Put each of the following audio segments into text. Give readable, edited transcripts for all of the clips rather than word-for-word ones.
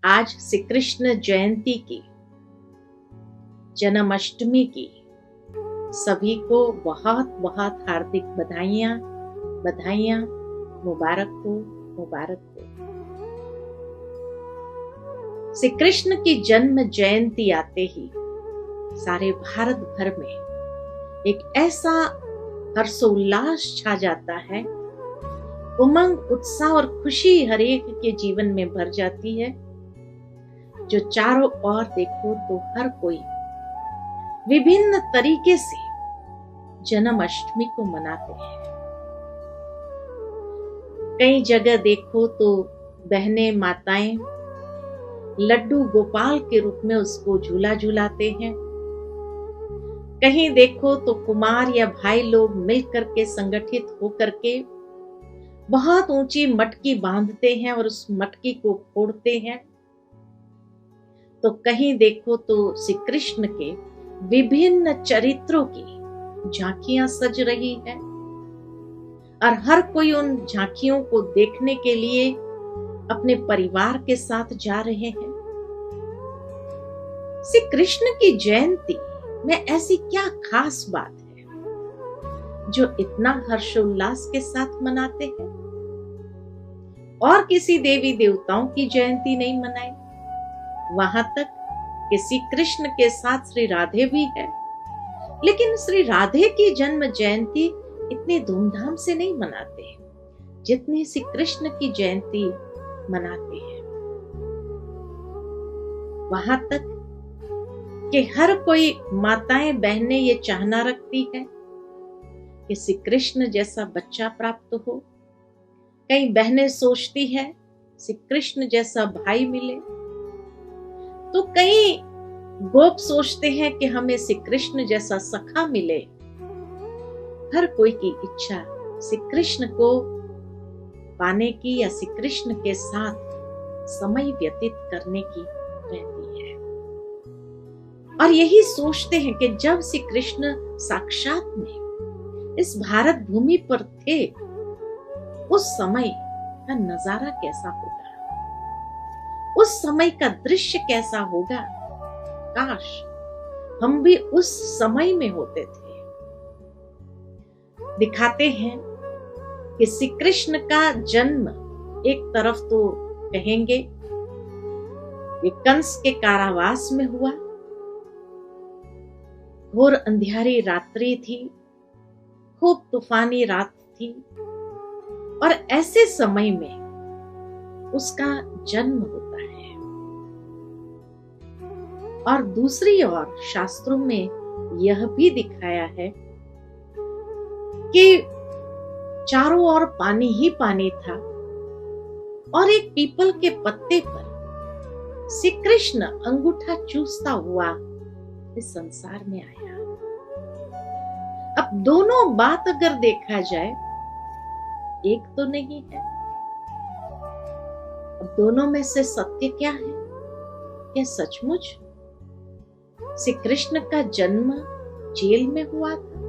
आज श्री कृष्ण जयंती की, जन्माष्टमी की सभी को बहुत बहुत हार्दिक बधाइयां, मुबारक हो। श्री कृष्ण की जन्म जयंती आते ही सारे भारत भर में एक ऐसा हर्षोल्लास छा जाता है, उमंग, उत्साह और खुशी हर एक के जीवन में भर जाती है। जो चारों ओर देखो तो हर कोई विभिन्न तरीके से जन्माष्टमी को मनाते हैं। कई जगह देखो तो बहनें, माताएं लड्डू गोपाल के रूप में उसको झूला झूलाते हैं। कहीं देखो तो कुमार या भाई लोग मिलकर के, संगठित होकर के बहुत ऊंची मटकी बांधते हैं और उस मटकी को फोड़ते हैं। तो कहीं देखो तो श्री कृष्ण के विभिन्न चरित्रों की झांकियां सज रही है और हर कोई उन झांकियों को देखने के लिए अपने परिवार के साथ जा रहे हैं। श्री कृष्ण की जयंती में ऐसी क्या खास बात है जो इतना हर्षोल्लास के साथ मनाते हैं? और किसी देवी देवताओं की जयंती नहीं मनाई, वहां तक कि श्री कृष्ण के साथ श्री राधे भी है, लेकिन श्री राधे की जन्म जयंती इतनी धूमधाम से नहीं मनाते जितनी श्री कृष्ण की जयंती मनाते हैं। वहां तक कि हर कोई माताएं, बहनें ये चाहना रखती है कि श्री कृष्ण जैसा बच्चा प्राप्त हो। कई बहनें सोचती है श्री कृष्ण जैसा भाई मिले, तो कई गोप सोचते हैं कि हमें श्री कृष्ण जैसा सखा मिले। हर कोई की इच्छा श्री कृष्ण को पाने की या श्री कृष्ण के साथ समय व्यतीत करने की रहती है। और यही सोचते हैं कि जब श्री कृष्ण साक्षात में इस भारत भूमि पर थे, उस समय का नजारा कैसा होगा, उस समय का दृश्य कैसा होगा। काश हम भी उस समय में होते थे। दिखाते हैं कि श्री कृष्ण का जन्म एक तरफ तो कहेंगे ये कंस के कारावास में हुआ, घोर अंधियारी रात्रि थी, खूब तूफानी रात थी, और ऐसे समय में उसका जन्म होता है। और दूसरी ओर शास्त्रों में यह भी दिखाया है कि चारों ओर पानी ही पानी था और एक पीपल के पत्ते पर श्री कृष्ण अंगूठा चूसता हुआ इस संसार में आया। अब दोनों बात अगर देखा जाए, एक तो नहीं है। अब दोनों में से सत्य क्या है? क्या सचमुच श्री कृष्ण का जन्म जेल में हुआ था?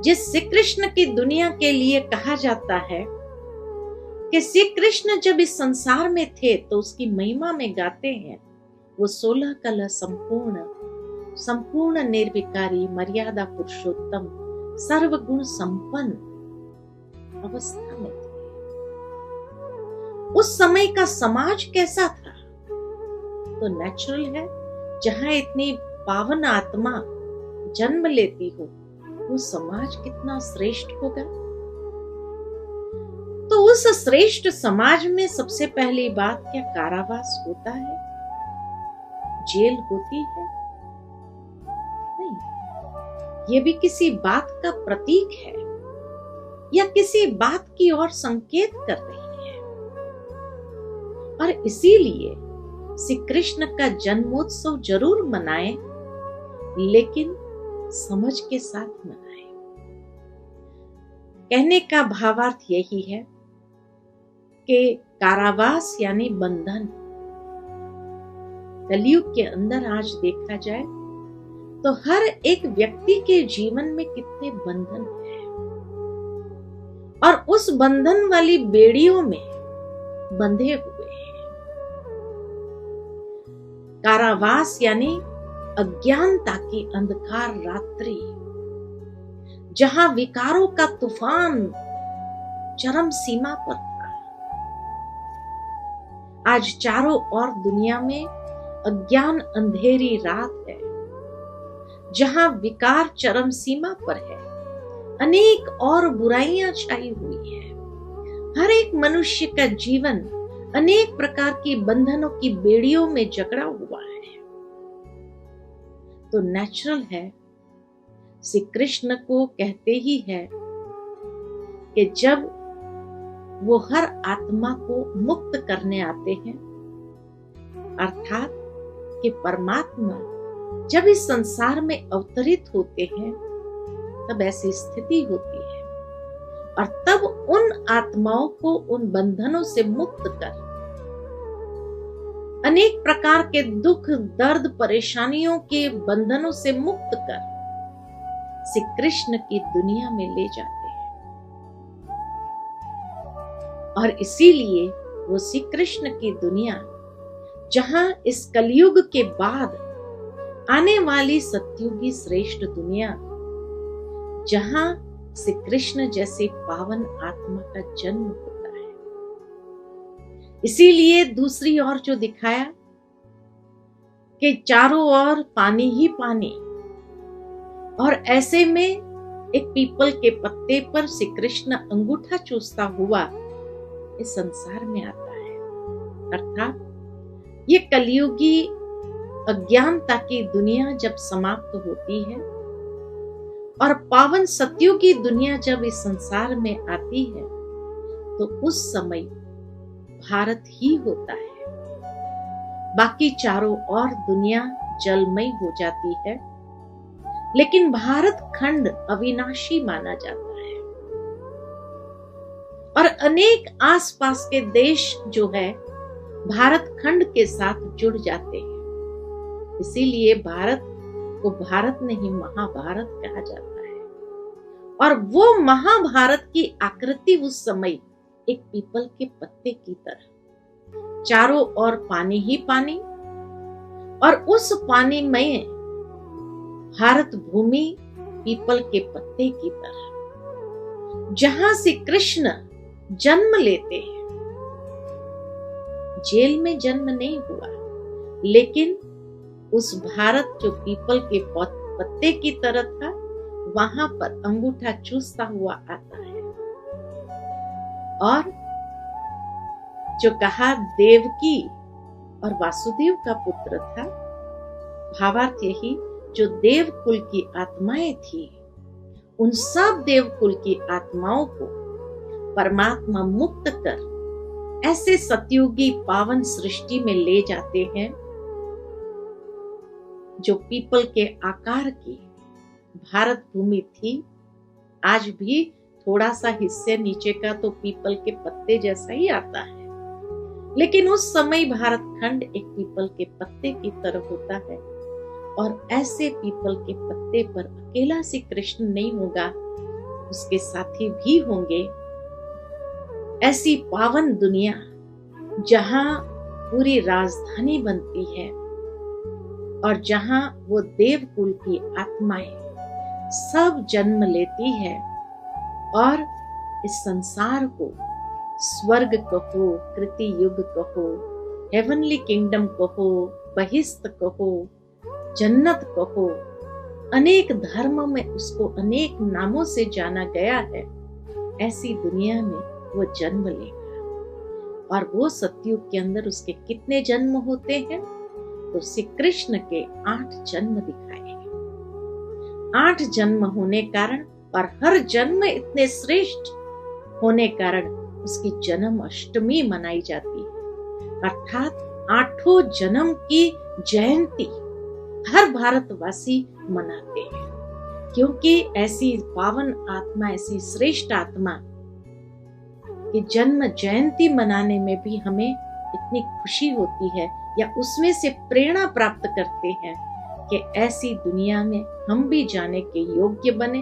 जिस श्री कृष्ण की दुनिया के लिए कहा जाता है कि श्री कृष्ण जब इस संसार में थे तो उसकी महिमा में गाते हैं, वो 16 कला संपूर्ण निर्विकारी, मर्यादा पुरुषोत्तम, सर्वगुण संपन्न अवस्था में थे। उस समय का समाज कैसा था? तो नेचुरल है, जहां इतनी पावन आत्मा जन्म लेती हो, वो समाज कितना श्रेष्ठ होगा। तो उस श्रेष्ठ समाज में सबसे पहली बात, क्या कारावास होता है? जेल होती है? नहीं, ये भी किसी बात का प्रतीक है या किसी बात की ओर संकेत कर रही है। और इसीलिए श्री कृष्ण का जन्मोत्सव जरूर मनाएं, लेकिन समझ के साथ मनाएं। कहने का भावार्थ यही है कि कारावास यानी बंधन, कलयुग के अंदर आज देखा जाए तो हर एक व्यक्ति के जीवन में कितने बंधन हैं, और उस बंधन वाली बेड़ियों में बंधे हुए हैं। कारावास यानी अज्ञानता की अंधकार रात्रि, जहां विकारों का तूफान चरम सीमा पर था। आज चारों ओर दुनिया में अज्ञान अंधेरी रात है, जहां विकार चरम सीमा पर है, अनेक और बुराइयां छाई हुई है। हर एक मनुष्य का जीवन अनेक प्रकार की बंधनों की बेड़ियों में जकड़ा हुआ है। तो नेचुरल है, श्री कृष्ण को कहते ही है कि जब वो हर आत्मा को मुक्त करने आते हैं, अर्थात कि परमात्मा जब इस संसार में अवतरित होते हैं, तब ऐसी स्थिति होती है और तब उन आत्माओं को उन बंधनों से मुक्त कर, अनेक प्रकार के दुख, दर्द, परेशानियों के बंधनों से मुक्त कर श्री कृष्ण की दुनिया में ले जाते हैं। और इसीलिए वो श्री कृष्ण की दुनिया, जहां इस कलयुग के बाद आने वाली सतयुगी श्रेष्ठ दुनिया, जहां श्री कृष्ण जैसे पावन आत्मा का जन्म होता है। इसीलिए दूसरी ओर जो दिखाया कि चारों ओर पानी ही पानी, और ऐसे में एक पीपल के पत्ते पर श्री कृष्ण अंगूठा चूसता हुआ इस संसार में आता है। अर्थात ये कलयुगी अज्ञानता की दुनिया जब समाप्त होती है और पावन सतयुगी दुनिया जब इस संसार में आती है, तो उस समय भारत ही होता है। बाकी चारों ओर दुनिया जलमय हो जाती है, लेकिन भारत खंड अविनाशी माना जाता है और अनेक आसपास के देश जो है भारत खंड के साथ जुड़ जाते हैं। इसीलिए भारत को भारत नहीं महाभारत कहा जाता है। और वो महाभारत की आकृति उस समय एक पीपल के पत्ते की तरह, चारों ओर पानी ही पानी, और उस पानी में भारत भूमि पीपल के पत्ते की तरह, जहां से कृष्ण जन्म लेते हैं। जेल में जन्म नहीं हुआ, लेकिन उस भारत जो पीपल के पत्ते की तरह था, वहां पर अंगूठा चूसता हुआ आता है। और जो कहा देवकी और वासुदेव का पुत्र था, भावार्थ यही, जो देवकुल की आत्माएं थी, उन सब देवकुल की आत्माओं को परमात्मा मुक्त कर ऐसे सतयुगी पावन सृष्टि में ले जाते हैं, जो पीपल के आकार की भारत भूमि थी। आज भी थोड़ा सा हिस्से नीचे का तो पीपल के पत्ते जैसा ही आता है, लेकिन उस समय भारत खंड एक पीपल के पत्ते की तरह होता है। और ऐसे पीपल के पत्ते पर अकेला श्री कृष्ण नहीं होगा, उसके साथी भी होंगे। ऐसी पावन दुनिया जहां पूरी राजधानी बनती है और जहां वो देवकुल की आत्माएं सब जन्म लेती है और इस संसार को स्वर्ग कहो, कृति युग कहो, हेवनली किंगडम कहो, बहिष्ठ कहो, जन्नत कहो, अनेक धर्मों में उसको अनेक नामों से जाना गया है। ऐसी दुनिया में वो जन्म लेगा। और वो सतयुग के अंदर उसके कितने जन्म होते हैं? तो श्री कृष्ण के 8 जन्म दिखाए हैं। 8 जन्म होने कारण और हर जन्म इतने श्रेष्ठ होने कारण उसकी जन्म अष्टमी मनाई जाती है। अर्थात 8 जन्म की जयंती हर भारतवासी मनाते हैं, क्योंकि ऐसी पावन आत्मा, ऐसी श्रेष्ठ आत्मा की जन्म जयंती मनाने में भी हमें इतनी खुशी होती है, या उसमें से प्रेरणा प्राप्त करते हैं कि ऐसी दुनिया में हम भी जाने के योग्य बने,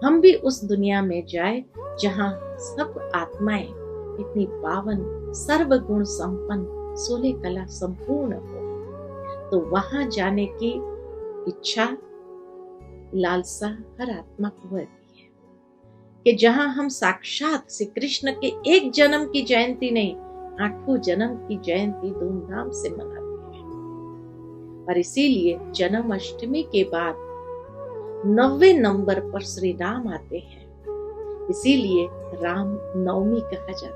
हम भी उस दुनिया में जाए जहां सब आत्माएं इतनी पावन, सर्वगुण संपन्न, 16 कला संपूर्ण हो। तो तो वहां जाने की इच्छा, लालसा हर आत्मा को होती है कि जहां हम साक्षात श्री कृष्ण के एक जन्म की जयंती नहीं, 8 जन्म की जयंती धूमधाम से मनाते हैं। और इसीलिए जन्माष्टमी के बाद 9वें नंबर पर श्री राम आते हैं, इसीलिए राम नवमी कहा जाता है।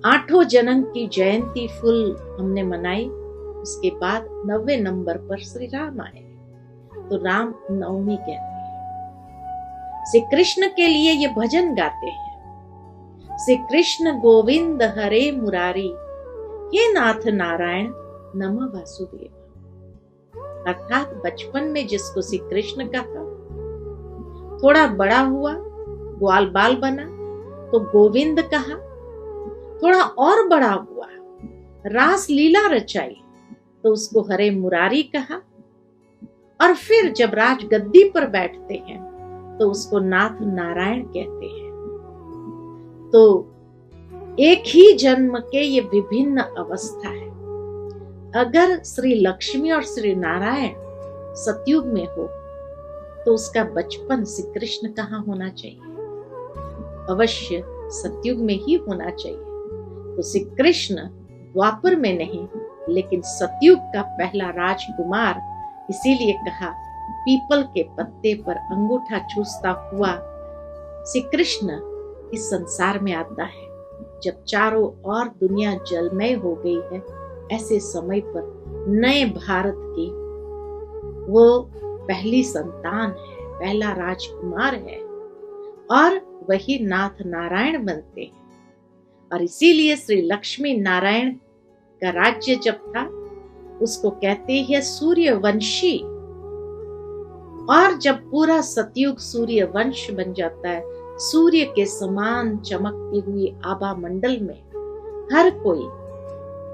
8 जन्म की जयंती फुल हमने मनाई, उसके बाद 9वें नंबर पर श्री राम आए तो राम नवमी कहते हैं। श्री कृष्ण के लिए ये भजन गाते हैं, श्री कृष्ण गोविंद हरे मुरारी, हे नाथ नारायण नमः वासुदेव। अर्थात बचपन में जिसको श्री कृष्ण कहा, थोड़ा बड़ा हुआ, ग्वाल बाल बना तो गोविंद कहा, थोड़ा और बड़ा हुआ, रास लीला रचाई तो उसको हरे मुरारी कहा, और फिर जब राज गद्दी पर बैठते हैं तो उसको नाथ नारायण कहते हैं। तो एक ही जन्म के ये विभिन्न अवस्था है। अगर श्री लक्ष्मी और श्री नारायण सतयुग में हो तो उसका बचपन श्री कृष्ण कहाँ होना चाहिए? अवश्य सतयुग में ही होना चाहिए। तो श्री कृष्ण द्वापर में नहीं, लेकिन सतयुग का पहला राजकुमार, इसीलिए कहा पीपल के पत्ते पर अंगूठा चूसता हुआ श्री कृष्ण इस संसार में आता है। जब चारों ओर दुनिया जलमय हो गई है, ऐसे समय पर नए भारत की वो पहली संतान है, पहला राजकुमार है, और वही नाथ नारायण बनते हैं। और इसीलिए श्री लक्ष्मी नारायण का राज्य जब था, उसको कहते हैं सूर्यवंशी। और जब पूरा सतयुग सूर्यवंश बन जाता है, सूर्य के समान चमकती हुई आभा मंडल में हर कोई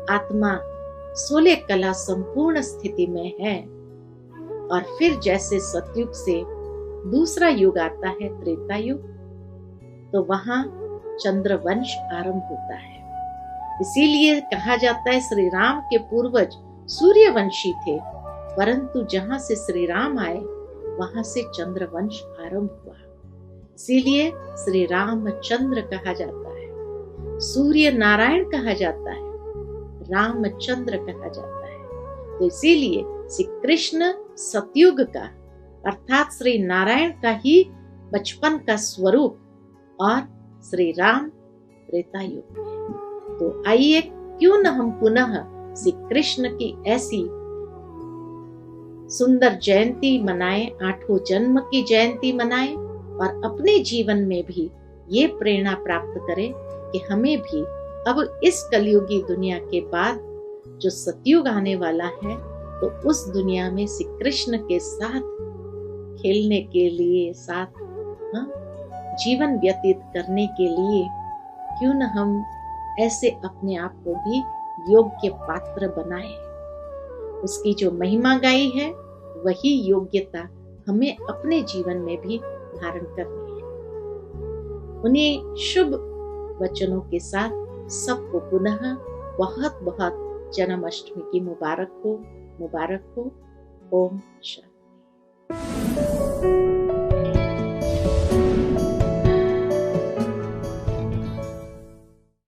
आत्मा 16 कला संपूर्ण स्थिति में है। और फिर जैसे सतयुग से दूसरा युग आता है त्रेता युग, तो वहां चंद्रवंश आरंभ होता है। इसीलिए कहा जाता है श्री राम के पूर्वज सूर्यवंशी थे, परंतु जहां से श्री राम आए वहां से चंद्रवंश आरंभ हुआ। इसीलिए श्री रामचंद्र कहा जाता है, सूर्य नारायण कहा जाता है, रामचंद्र कहा जाता है। तो इसीलिए श्री कृष्ण सतयुग का अर्थात श्री नारायण का ही बचपन का स्वरूप, और श्री राम त्रेता युग में। तो आइए क्यों न हम पुनः श्री कृष्ण की ऐसी सुंदर जयंती मनाएं, 8 जन्म की जयंती मनाएं, और अपने जीवन में भी ये प्रेरणा प्राप्त करें कि हमें भी अब इस कलयुगी दुनिया के बाद जो सतयुग आने वाला है, तो उस दुनिया में श्री कृष्ण के साथ खेलने के लिए, साथ जीवन व्यतीत करने के लिए क्यों न हम ऐसे अपने आप को भी योग्य पात्र बनाएं। उसकी जो महिमा गाई है, वही योग्यता हमें अपने जीवन में भी धारण करनी है। उन्हीं शुभ वचनों के साथ सबको पुनः बहुत बहुत जन्माष्टमी की मुबारक हो, मुबारक हो। ओम शांति।